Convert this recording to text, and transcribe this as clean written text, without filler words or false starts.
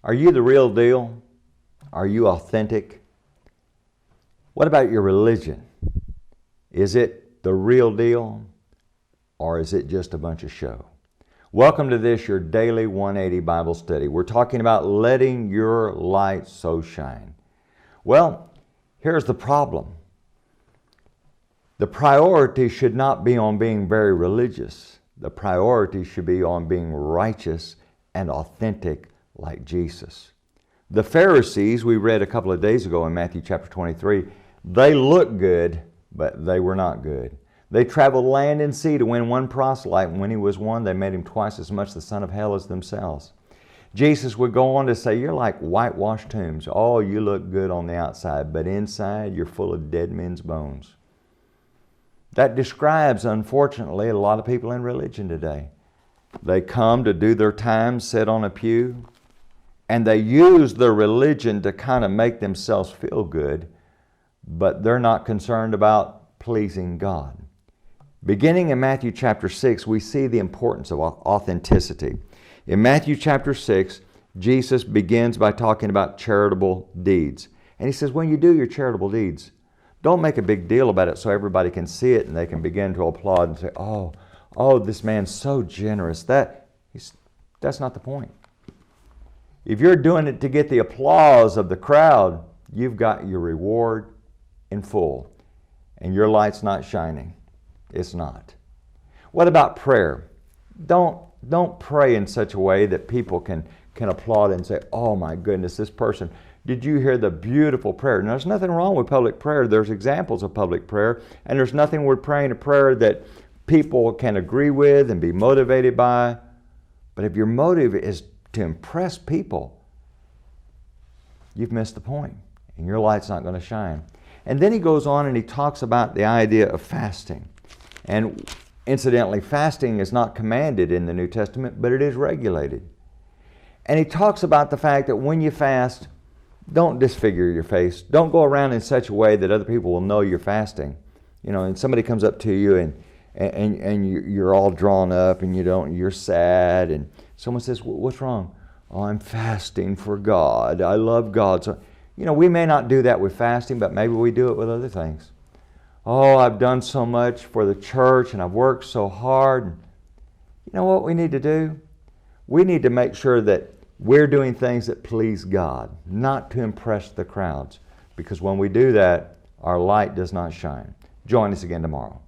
Are you the real deal? Are you authentic? What about your religion? Is it the real deal, or is it just a bunch of show? Welcome to this, your daily 180 Bible study. We're talking about letting your light so shine. Well, here's the problem. The priority should not be on being very religious. The priority should be on being righteous and authentic like Jesus. The Pharisees, we read a couple of days ago in Matthew chapter 23, they looked good, but they were not good. They traveled land and sea to win one proselyte, and when he was won, they made him twice as much the son of hell as themselves. Jesus would go on to say, you're like whitewashed tombs. Oh, you look good on the outside, but inside you're full of dead men's bones. That describes, unfortunately, a lot of people in religion today. They come to do their time, sit on a pew, and they use their religion to kind of make themselves feel good, but they're not concerned about pleasing God. Beginning in Matthew chapter 6, we see the importance of authenticity. In Matthew chapter 6, Jesus begins by talking about charitable deeds. And he says, when you do your charitable deeds, don't make a big deal about it so everybody can see it and they can begin to applaud and say, oh, this man's so generous. That's not the point. If you're doing it to get the applause of the crowd, you've got your reward in full, and your light's not shining. It's not. What about prayer? Don't pray in such a way that people can applaud and say, oh my goodness, this person, did you hear the beautiful prayer? Now, there's nothing wrong with public prayer. There's examples of public prayer, and there's nothing with praying a prayer that people can agree with and be motivated by. But if your motive is to impress people, you've missed the point, and your light's not going to shine. And then he goes on and he talks about the idea of fasting. And incidentally, fasting is not commanded in the New Testament, but it is regulated. And he talks about the fact that when you fast, don't disfigure your face. Don't go around in such a way that other people will know you're fasting. You know, and somebody comes up to you and you're all drawn up and you're sad, and someone says, what's wrong? Oh, I'm fasting for God. I love God. So, we may not do that with fasting, but maybe we do it with other things. Oh, I've done so much for the church and I've worked so hard. You know what we need to do? We need to make sure that we're doing things that please God, not to impress the crowds. Because when we do that, our light does not shine. Join us again tomorrow.